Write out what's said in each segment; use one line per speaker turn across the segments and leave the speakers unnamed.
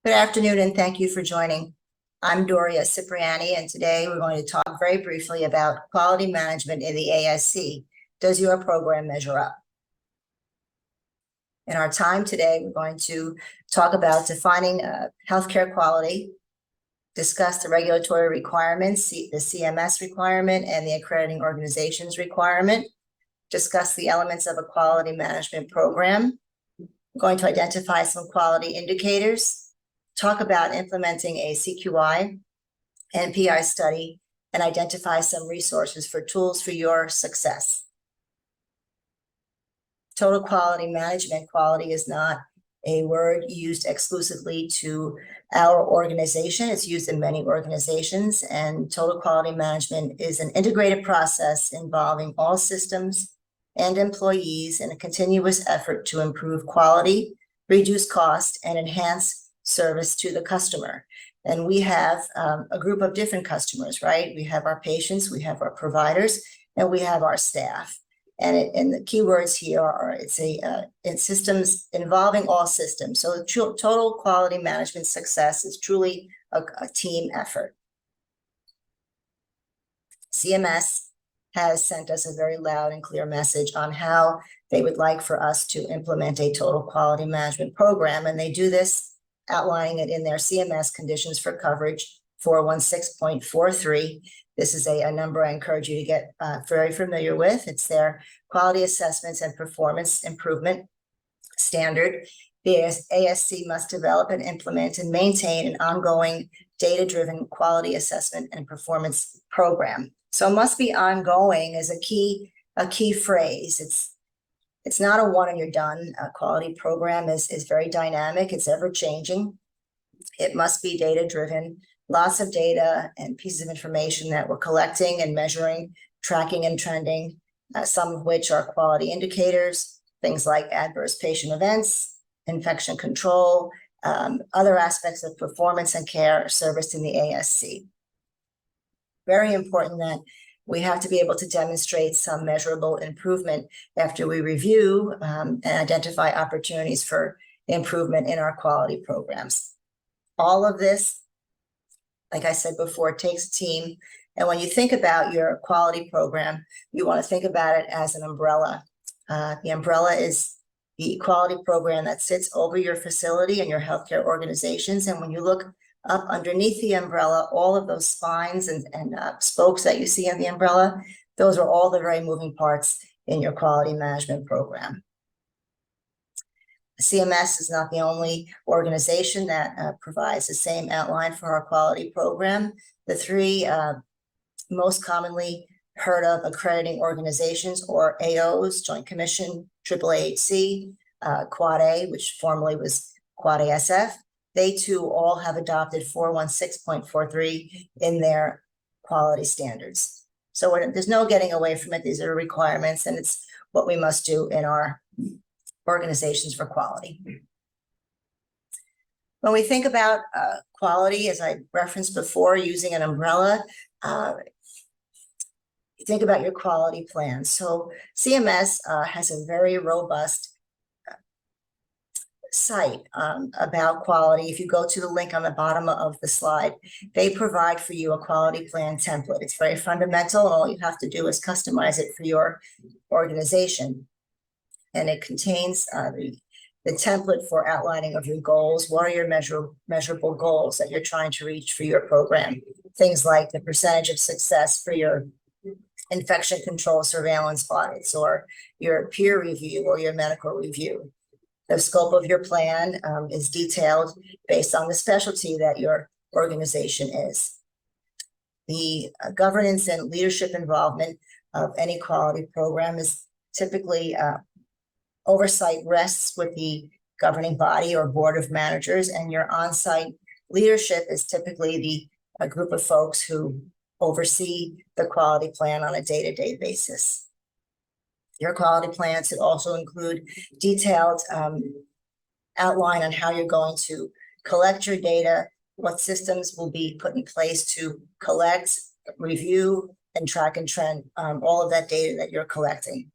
Good afternoon, and thank you for joining. I'm Doria Cipriani, and today we're going to talk very briefly about quality management in the ASC. Does your program measure up? In our time today, we're going to talk about defining healthcare quality, discuss the regulatory requirements, the CMS requirement, and the accrediting organizations requirement, discuss the elements of a quality management program. We're going to identify some quality indicators, talk about implementing a CQI and PI study, and identify some resources for tools for your success. Total quality management. Quality is not a word used exclusively to our organization. It's used in many organizations, and total quality management is an integrated process involving all systems and employees in a continuous effort to improve quality, reduce cost, and enhance service to the customer. And we have a group of different customers, right? We have our patients, we have our providers, and we have our staff. And the key words here are it's systems involving all systems. So total quality management success is truly a team effort. CMS has sent us a very loud and clear message on how they would like for us to implement a total quality management program. And they do this outlining it in their CMS conditions for coverage 416.43. This is a number I encourage you to get very familiar with. It's their quality assessments and performance improvement standard. The ASC must develop and implement and maintain an ongoing data-driven quality assessment and performance program. So must be ongoing is a key phrase. It's not a one and you're done. A quality program is very dynamic. It's ever changing. It must be data-driven. Lots of data and pieces of information that we're collecting and measuring, tracking and trending, some of which are quality indicators, things like adverse patient events, infection control, other aspects of performance and care serviced in the ASC. Very important that we have to be able to demonstrate some measurable improvement after we review and identify opportunities for improvement in our quality programs. All of this, like I said before, takes a team. And when you think about your quality program, you want to think about it as an umbrella. The umbrella is the quality program that sits over your facility and your healthcare organizations. And when you look up underneath the umbrella, all of those spines and spokes that you see on the umbrella, those are all the very moving parts in your quality management program. CMS is not the only organization that provides the same outline for our quality program. The three most commonly heard of accrediting organizations, or AOs, Joint Commission, AAAHC, Quad A, which formerly was Quad ASF, they too all have adopted 416.43 in their quality standards. So there's no getting away from it. These are requirements, and it's what we must do in our organizations for quality. When we think about quality, as I referenced before, using an umbrella, think about your quality plan. So CMS has a very robust site about quality. If you go to the link on the bottom of the slide, they provide for you a quality plan template. It's very fundamental, and all you have to do is customize it for your organization. And it contains the template for outlining of your goals. What are your measurable goals that you're trying to reach for your program? Things like the percentage of success for your infection control surveillance audits, or your peer review, or your medical review. The scope of your plan is detailed based on the specialty that your organization is. The governance and leadership involvement of any quality program is typically oversight rests with the governing body or board of managers, and your on-site leadership is typically a group of folks who oversee the quality plan on a day-to-day basis. Your quality plan should also include detailed outline on how you're going to collect your data, what systems will be put in place to collect, review, and track and trend all of that data that you're collecting.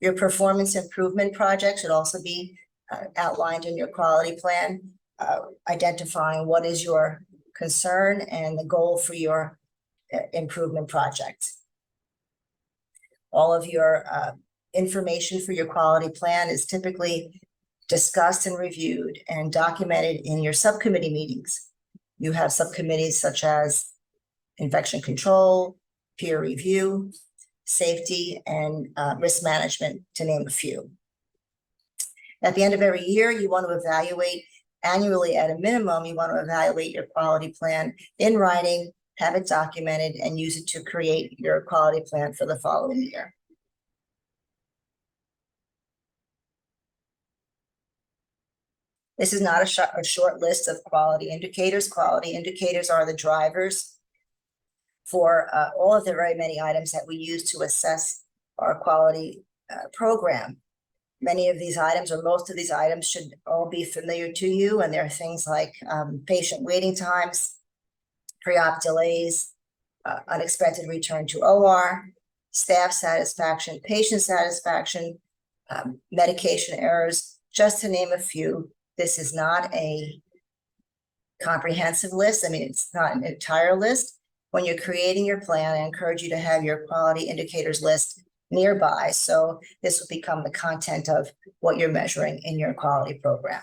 Your performance improvement project should also be outlined in your quality plan. identifying what is your concern and the goal for your improvement project. All of your information for your quality plan is typically discussed and reviewed and documented in your subcommittee meetings. You have subcommittees such as infection control, peer review, safety, and risk management, to name a few. At the end of every year, you want to evaluate annually at a minimum, you want to evaluate your quality plan in writing, have it documented, and use it to create your quality plan for the following year. This is not a short list of quality indicators. Quality indicators are the drivers for all of the very many items that we use to assess our quality program. Many of these items, or most of these items, should all be familiar to you, and there are things like patient waiting times, pre-op delays, unexpected return to OR, staff satisfaction, patient satisfaction, medication errors, just to name a few. This is not a comprehensive list. I mean, it's not an entire list. When you're creating your plan, I encourage you to have your quality indicators list nearby, so this will become the content of what you're measuring in your quality program.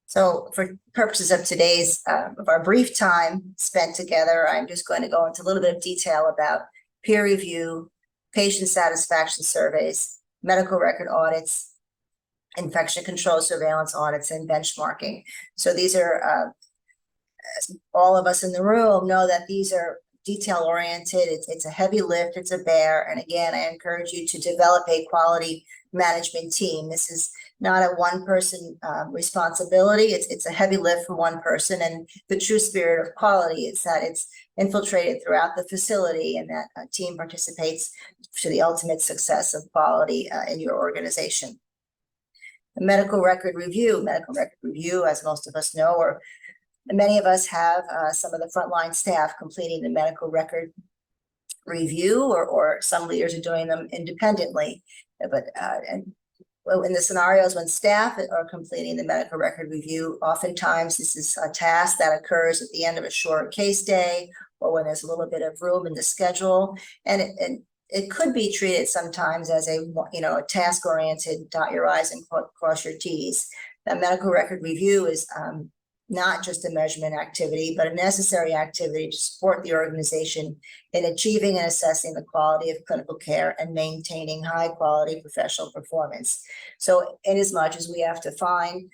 So for purposes of today's, of our brief time spent together, I'm just going to go into a little bit of detail about peer review, patient satisfaction surveys, medical record audits, infection control surveillance audits, and benchmarking. So these are, all of us in the room know that these are detail-oriented. It's a heavy lift, it's a bear. And again, I encourage you to develop a quality management team. This is not a one-person responsibility. It's a heavy lift for one person. And the true spirit of quality is that it's infiltrated throughout the facility, and that a team participates to the ultimate success of quality in your organization. The medical record review, as most of us know, or many of us have some of the frontline staff completing the medical record review, or some leaders are doing them independently. But in the scenarios when staff are completing the medical record review, oftentimes this is a task that occurs at the end of a short case day, or when there's a little bit of room in the schedule. And it could be treated sometimes as a task-oriented, dot your I's and cross your T's. The medical record review is not just a measurement activity, but a necessary activity to support the organization in achieving and assessing the quality of clinical care and maintaining high quality professional performance. So inasmuch as we have to find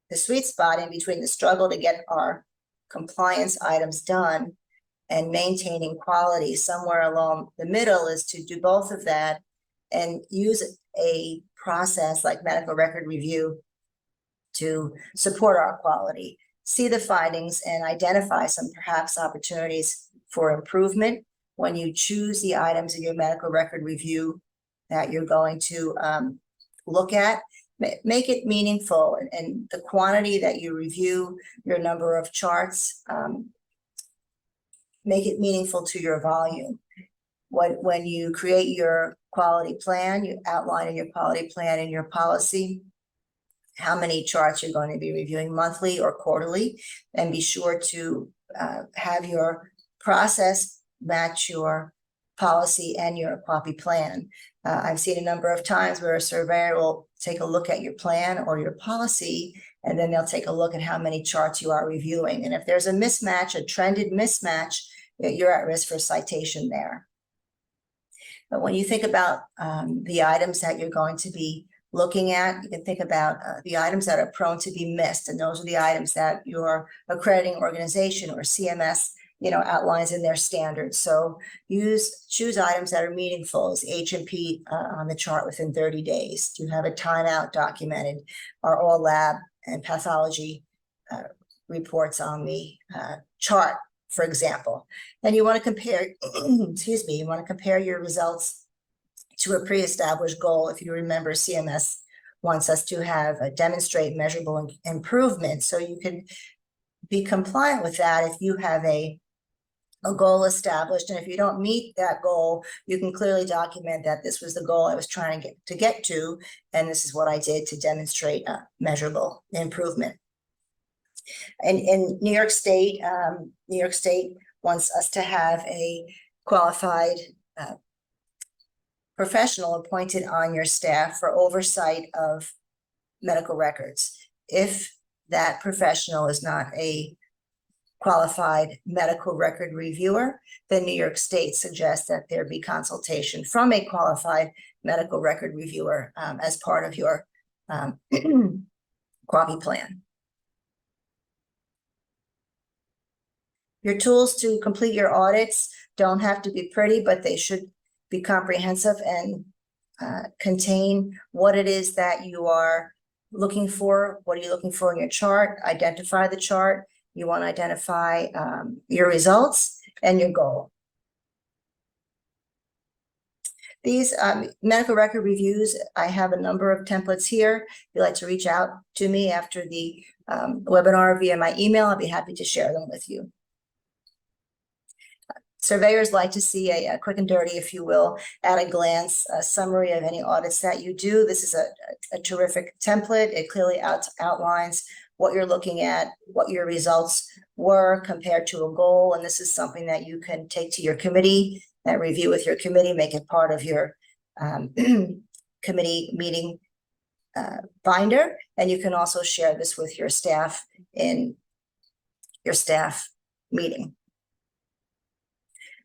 the sweet spot in between the struggle to get our compliance items done and maintaining quality, somewhere along the middle is to do both of that and use a process like medical record review to support our quality, see the findings, and identify some perhaps opportunities for improvement when you choose the items in your medical record review that you're going to look at. Make it meaningful, and the quantity that you review, your number of charts, make it meaningful to your volume. When you create your quality plan, you outline in your quality plan and your policy how many charts you're going to be reviewing monthly or quarterly, and be sure to have your process match your policy and your quality plan. I've seen a number of times where a surveyor will take a look at your plan or your policy, and then they'll take a look at how many charts you are reviewing. And if there's a mismatch, a trended mismatch, you're at risk for citation there. But when you think about the items that you're going to be looking at, you can think about the items that are prone to be missed, and those are the items that your accrediting organization or CMS outlines in their standards. So choose items that are meaningful. Is H&P on the chart within 30 days? Do you have a timeout documented? Are all lab and pathology reports on the chart, for example? And you want to compare, you want to compare your results to a pre-established goal. If you remember, CMS wants us to have a demonstrate measurable improvement. So you can be compliant with that if you have a a goal established. And if you don't meet that goal, you can clearly document that this was the goal I was trying to get to, and this is what I did to demonstrate a measurable improvement. And in New York State wants us to have a qualified professional appointed on your staff for oversight of medical records. If that professional is not a qualified medical record reviewer, then New York State suggests that there be consultation from a qualified medical record reviewer as part of your quality plan. Your tools to complete your audits don't have to be pretty, but they should be comprehensive and contain what it is that you are looking for. What are you looking for in your chart? Identify the chart. You want to identify your results and your goal. These medical record reviews, I have a number of templates here. If you'd like to reach out to me after the webinar via my email, I'll be happy to share them with you. Surveyors like to see a quick and dirty, if you will, at a glance, a summary of any audits that you do. This is a terrific template. It clearly outlines what you're looking at, what your results were compared to a goal. And this is something that you can take to your committee and review with your committee, make it part of your committee meeting binder. And you can also share this with your staff in your staff meeting.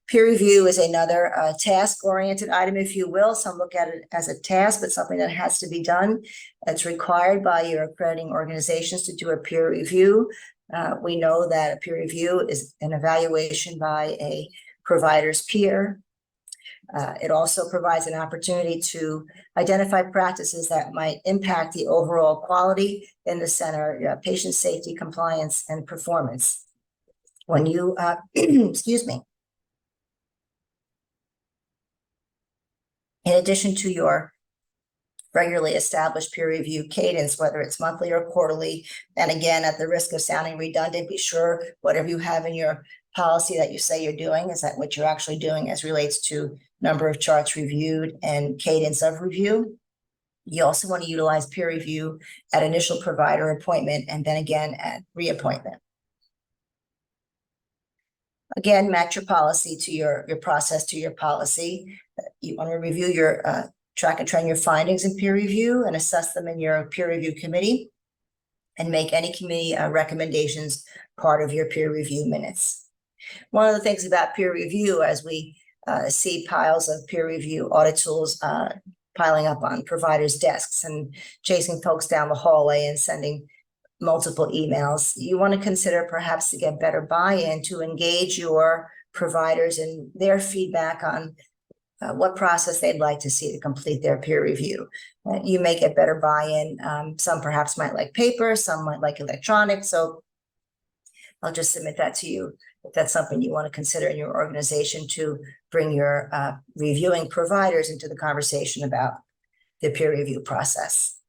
Peer review is another task-oriented item, if you will. Some look at it as a task, but something that has to be done. It's required by your accrediting organizations to do a peer review. We know that a peer review is an evaluation by a provider's peer. It also provides an opportunity to identify practices that might impact the overall quality in the center, patient safety, compliance, and performance. When you, excuse me, in addition to your regularly established peer review cadence, whether it's monthly or quarterly, and again, at the risk of sounding redundant, be sure whatever you have in your policy that you say you're doing, is that what you're actually doing as relates to number of charts reviewed and cadence of review. You also want to utilize peer review at initial provider appointment and then again at reappointment. Again, match your policy to your process to your policy. You want to review your track and trend your findings in peer review and assess them in your peer review committee and make any committee recommendations part of your peer review minutes. One of the things about peer review, as we see piles of peer review audit tools piling up on providers' desks and chasing folks down the hallway and sending multiple emails, you want to consider perhaps to get better buy-in to engage your providers in their feedback on what process they'd like to see to complete their peer review. You may get better buy-in. Some perhaps might like paper, some might like electronic. So I'll just submit that to you if that's something you want to consider in your organization to bring your reviewing providers into the conversation about the peer review process.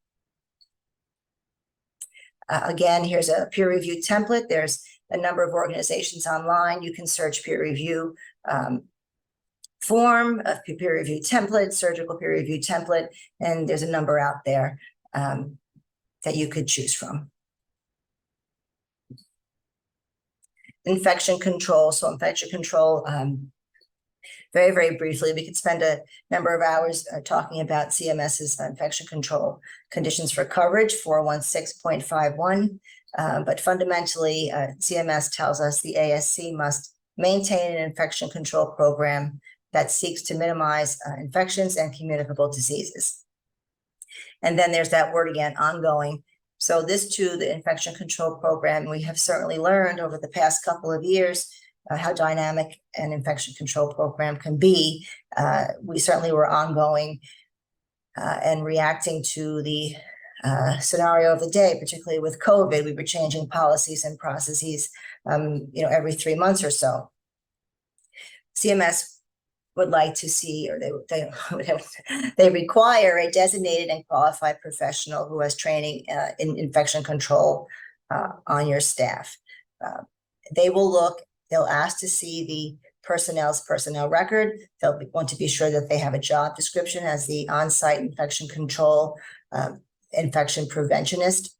Again, here's a peer review template. There's a number of organizations online. You can search peer review form, a peer review template, surgical peer review template, and there's a number out there that you could choose from. Infection control. So infection control, very, very briefly, we could spend a number of hours talking about CMS's infection control conditions for coverage, 416.51. But fundamentally, CMS tells us the ASC must maintain an infection control program that seeks to minimize infections and communicable diseases. And then there's that word again, ongoing. So this too, the infection control program, we have certainly learned over the past couple of years how dynamic an infection control program can be. We certainly were ongoing and reacting to the scenario of the day, particularly with COVID. We were changing policies and processes, every 3 months or so. CMS would like to see, or they require a designated and qualified professional who has training in infection control on your staff. They will look They'll ask to see the personnel record. They'll want to be sure that they have a job description as the on-site infection control, infection preventionist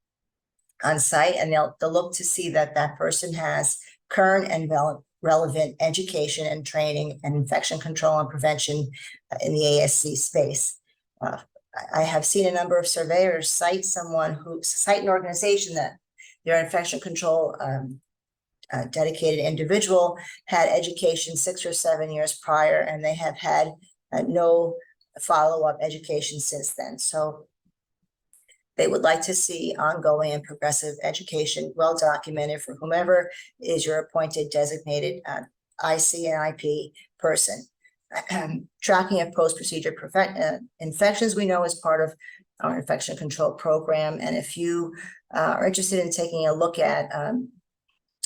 on site, and they'll look to see that that person has current and relevant education and training and infection control and prevention in the ASC space. I have seen a number of surveyors cite an organization that their infection control dedicated individual had education 6 or 7 years prior, and they have had no follow-up education since then. So they would like to see ongoing and progressive education, well documented for whomever is your appointed designated IC and IP person. Tracking of post-procedure infections we know is part of our infection control program. And if you are interested in taking a look at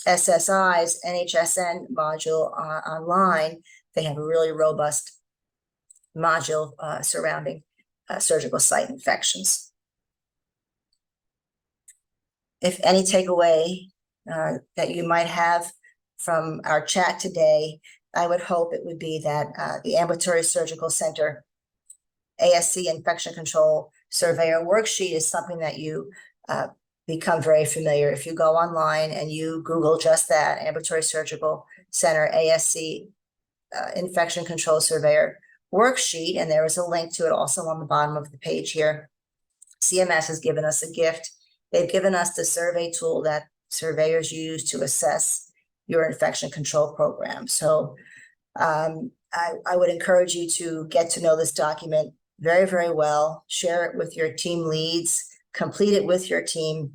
SSI's NHSN module online, they have a really robust module surrounding surgical site infections. If any takeaway that you might have from our chat today, I would hope it would be that the Ambulatory Surgical Center ASC Infection Control Surveyor Worksheet is something that you become very familiar. If you go online and you Google just that, Ambulatory Surgical Center ASC Infection Control Surveyor Worksheet, and there is a link to it also on the bottom of the page here. CMS has given us a gift. They've given us the survey tool that surveyors use to assess your infection control program. So I would encourage you to get to know this document very, very well. Share it with your team leads, complete it with your team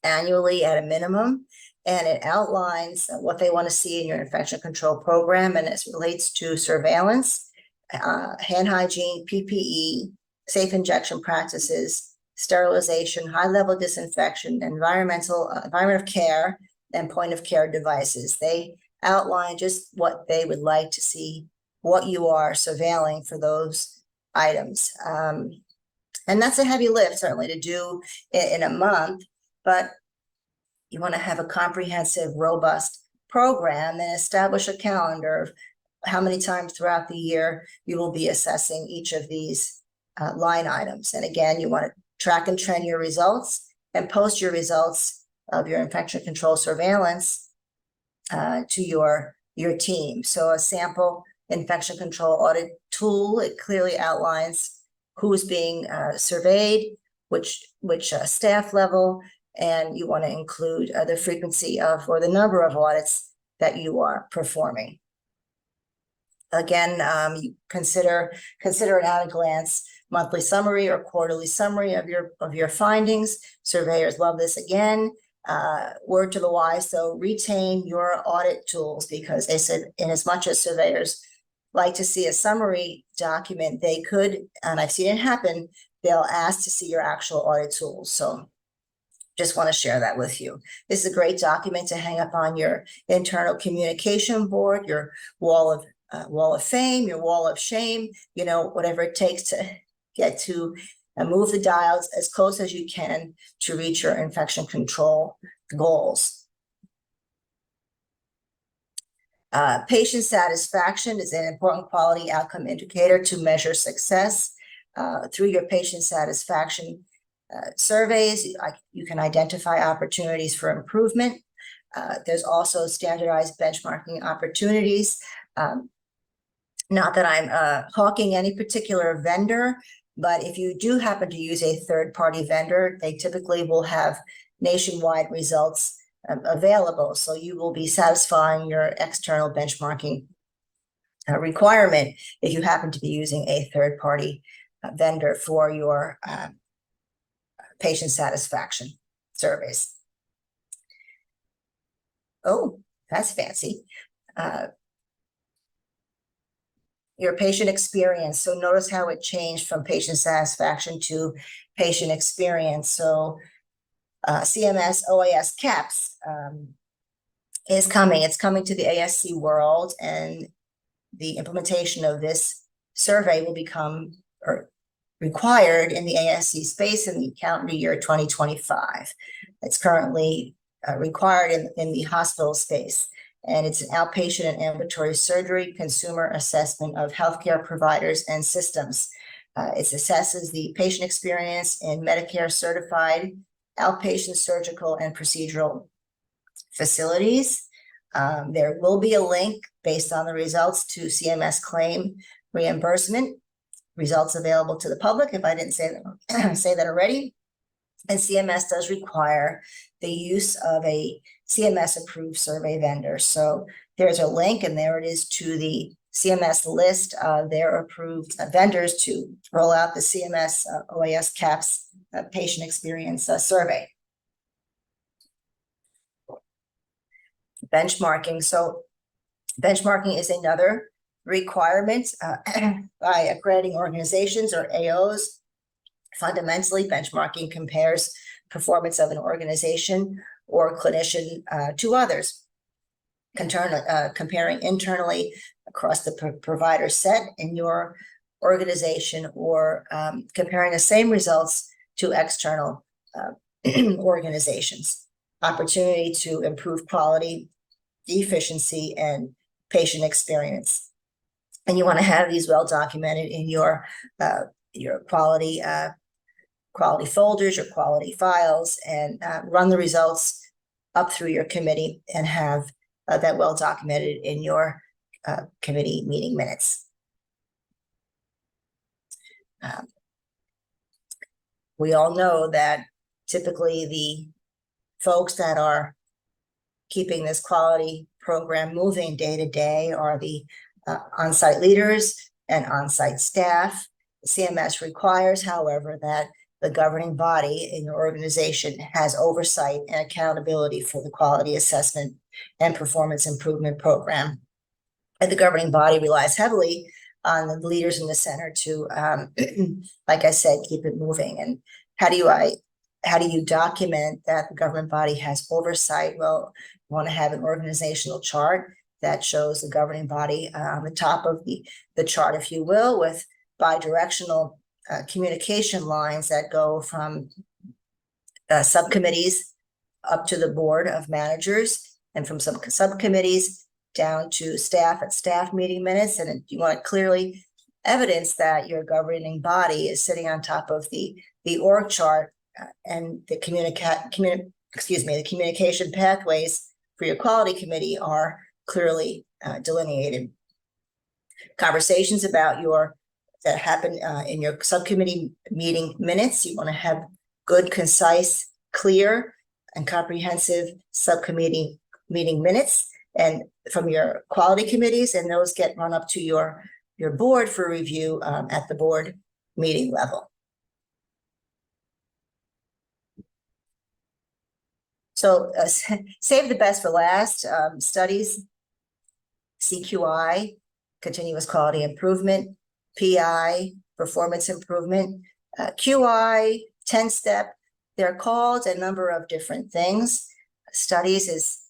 annually at a minimum, and it outlines what they want to see in your infection control program, and it relates to surveillance, hand hygiene, PPE, safe injection practices, sterilization, high-level disinfection, environment of care, and point of care devices. They outline just what they would like to see, what you are surveilling for those items. And that's a heavy lift, certainly, to do in a month, but you want to have a comprehensive, robust program and establish a calendar of how many times throughout the year you will be assessing each of these line items. And again, you want to track and trend your results and post your results of your infection control surveillance to your team. So a sample infection control audit tool, it clearly outlines who is being surveyed, which staff level, and you want to include the frequency of or the number of audits that you are performing. Again, you consider it at a glance monthly summary or quarterly summary of your findings. Surveyors love this. Again, word to the wise, so retain your audit tools, because they said in as much as surveyors like to see a summary document, they could, and I've seen it happen, they'll ask to see your actual audit tools. So just want to share that with you. This is a great document to hang up on your internal communication board, your wall of fame, your wall of shame, whatever it takes to get to move the dials as close as you can to reach your infection control goals. Patient satisfaction is an important quality outcome indicator to measure success. Through your patient satisfaction surveys, you can identify opportunities for improvement. There's also standardized benchmarking opportunities. Not that I'm hawking any particular vendor, but if you do happen to use a third-party vendor, they typically will have nationwide results available. So you will be satisfying your external benchmarking requirement if you happen to be using a third-party vendor for your patient satisfaction surveys. Oh, that's fancy. Your patient experience. So notice how it changed from patient satisfaction to patient experience. So CMS OAS CAPS is coming. It's coming to the ASC world, and the implementation of this survey will become required in the ASC space in the calendar year 2025. It's currently required in the hospital space. and it's an outpatient and ambulatory surgery consumer assessment of healthcare providers and systems. It assesses the patient experience in Medicare certified outpatient surgical and procedural facilities. There will be a link based on the results to CMS claim reimbursement, results available to the public, if I didn't say that already. And CMS does require the use of a CMS approved survey vendor. So there's a link, and there it is to the CMS list of their approved vendors to roll out the CMS OAS CAPS patient experience survey. Benchmarking. So benchmarking is another requirement by accrediting organizations or AOs. Fundamentally, benchmarking compares performance of an organization or clinician to others, comparing internally across the provider set in your organization, or comparing the same results to external organizations. Opportunity to improve quality, efficiency, and patient experience. And you want to have these well documented in your quality folders, your quality files, and run the results up through your committee and have that well documented in your committee meeting minutes. We all know that typically the folks that are keeping this quality program moving day to day are the on-site leaders and on-site staff. CMS requires, however, that the governing body in your organization has oversight and accountability for the quality assessment and performance improvement program. And the governing body relies heavily on the leaders in the center to, like I said, keep it moving. And how do you document that the government body has oversight? Well, you want to have an organizational chart that shows the governing body on the top of the chart, if you will, with bidirectional communication lines that go from subcommittees up to the board of managers, and from some subcommittees down to staff at staff meeting minutes. And you want to clearly evidence that your governing body is sitting on top of the org chart and the communication pathways for your quality committee are clearly delineated. Conversations about that happen in your subcommittee meeting minutes. You want to have good, concise, clear, and comprehensive subcommittee meeting minutes, and from your quality committees, and those get run up to your board for review at the board meeting level. So save the best for last. Studies, CQI, continuous quality improvement, PI, performance improvement, QI, 10-step. They're called a number of different things. Studies is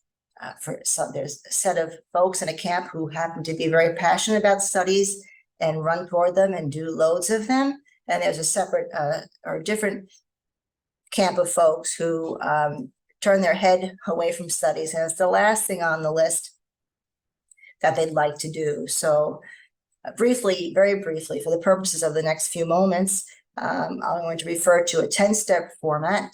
for some, there's a set of folks in a camp who happen to be very passionate about studies and run toward them and do loads of them. And there's a separate or different camp of folks who turn their head away from studies, and it's the last thing on the list that they'd like to do. So briefly, very briefly, for the purposes of the next few moments, I'm going to refer to a 10-step format,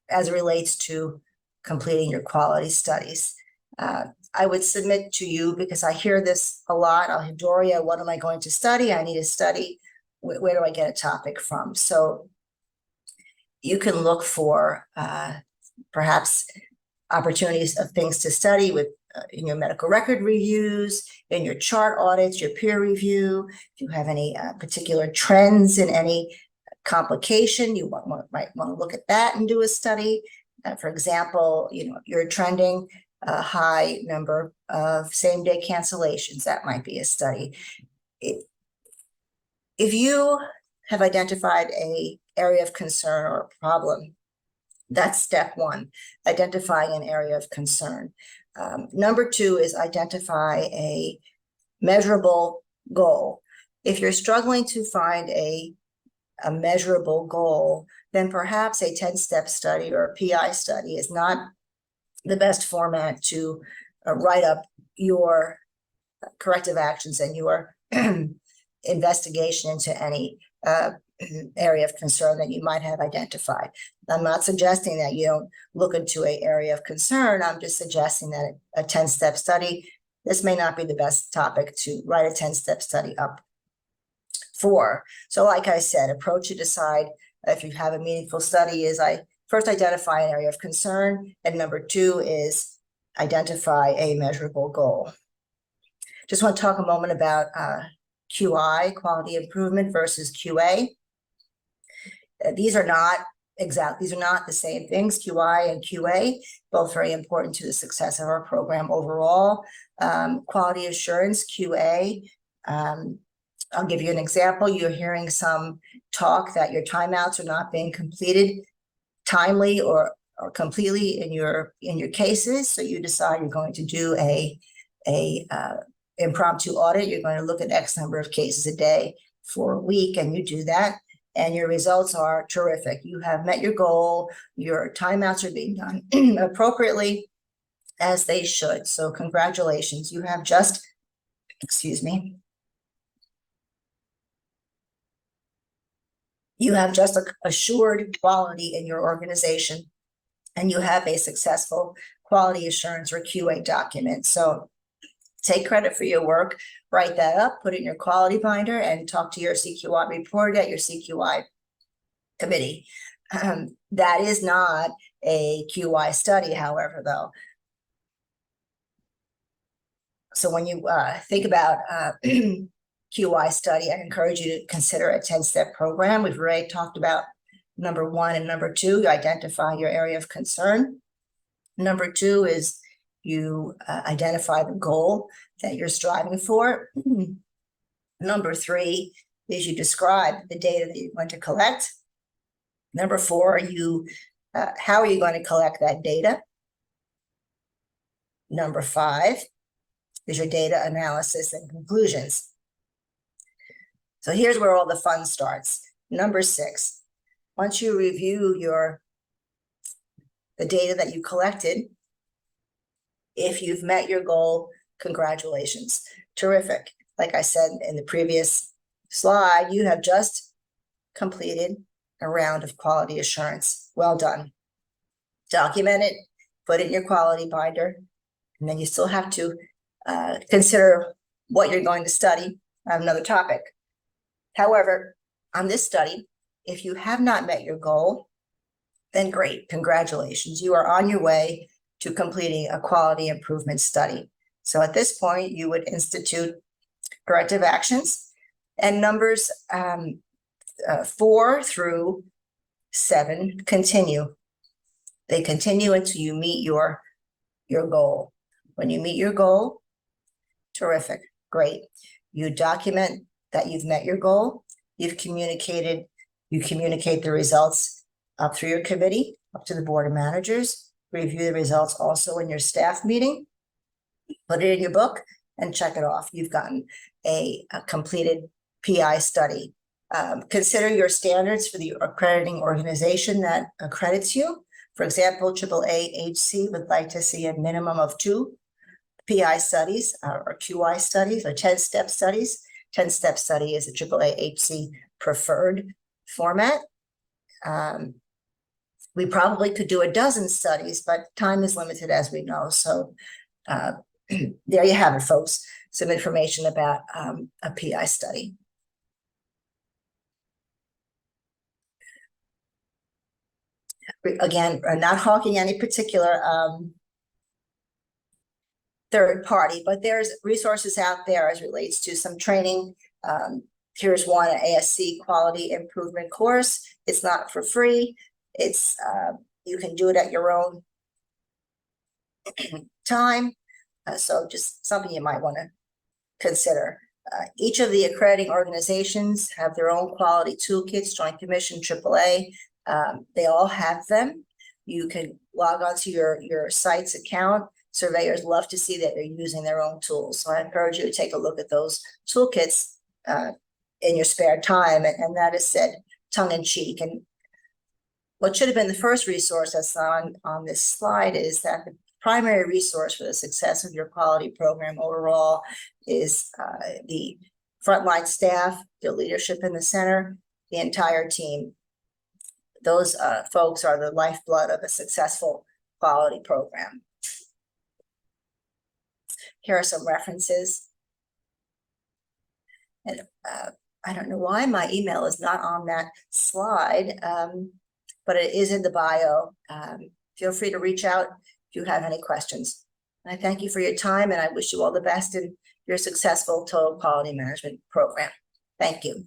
as it relates to completing your quality studies. I would submit to you, because I hear this a lot, I'll hear, Doria, what am I going to study? I need a study. Where do I get a topic from? So you can look for perhaps opportunities of things to study with in your medical record reviews, in your chart audits, your peer review. If you have any particular trends in any complication, you might want to look at that and do a study. For example, you're trending a high number of same-day cancellations. That might be a study. If you have identified an area of concern or a problem, that's step one, identifying an area of concern. Number two is identify a measurable goal. If you're struggling to find a measurable goal, then perhaps a 10-step study or a PI study is not the best format to write up your corrective actions and your investigation into any area of concern that you might have identified. I'm not suggesting that you don't look into an area of concern. I'm just suggesting that a 10-step study, this may not be the best topic to write a 10-step study up for. So like I said, approach to decide if you have a meaningful study is first identify an area of concern, and number 2 is identify a measurable goal. Just want to talk a moment about QI, quality improvement, versus QA. These are not the same things. QI and QA, both very important to the success of our program overall. Quality assurance, QA, I'll give you an example. You're hearing some talk that your timeouts are not being completed timely or completely in your cases. So you decide you're going to do a impromptu audit. You're going to look at X number of cases a day for a week, and you do that, and your results are terrific. You have met your goal. Your timeouts are being done appropriately, as they should. So congratulations. You have just, you have just assured quality in your organization, and you have a successful quality assurance or QA document. So take credit for your work, write that up, put it in your quality binder, and talk to your CQI report at your CQI committee. That is not a QI study, however, though. So when you think about QI study, I encourage you to consider a 10-step program. We've already talked about number 1 and number 2, you identify your area of concern. Number 2 is you identify the goal that you're striving for. Number 3 is you describe the data that you're going to collect. Number 4, how are you going to collect that data? Number 5 is your data analysis and conclusions. So here's where all the fun starts. Number 6, once you review the data that you collected, if you've met your goal, congratulations. Terrific. Like I said in the previous slide, you have just completed a round of quality assurance. Well done. Document it, put it in your quality binder, and then you still have to consider what you're going to study on another topic. However, on this study, if you have not met your goal, then great, congratulations. You are on your way to completing a quality improvement study. So at this point, you would institute corrective actions, and numbers 4 through 7 continue. They continue until you meet your goal. When you meet your goal, terrific, great. You document that you've met your goal. You communicate the results up through your committee, up to the board of managers. Review the results also in your staff meeting. Put it in your book and check it off. You've gotten a completed PI study. Consider your standards for the accrediting organization that accredits you. For example, AAAHC would like to see a minimum of 2 PI studies or QI studies or 10-step studies. 10-step study is a AAAHC preferred format. We probably could do a dozen studies, but time is limited, as we know. So there you have it, folks. Some information about a PI study. Again, not hawking any particular third party, but there's resources out there as relates to some training. Here's one, an ASC quality improvement course. It's not for free. It's you can do it at your own time. So just something you might want to consider. Each of the accrediting organizations have their own quality toolkits, Joint Commission, AAA. They all have them. You can log onto your site's account. Surveyors love to see that they're using their own tools. So I encourage you to take a look at those toolkits in your spare time. And that is said tongue in cheek. And what should have been the first resource that's on this slide is that the primary resource for the success of your quality program overall is the frontline staff, the leadership in the center, the entire team. Those folks are the lifeblood of a successful quality program. Here are some references. And I don't know why my email is not on that slide, but it is in the bio. Feel free to reach out if you have any questions. And I thank you for your time, and I wish you all the best in your successful total quality management program. Thank you.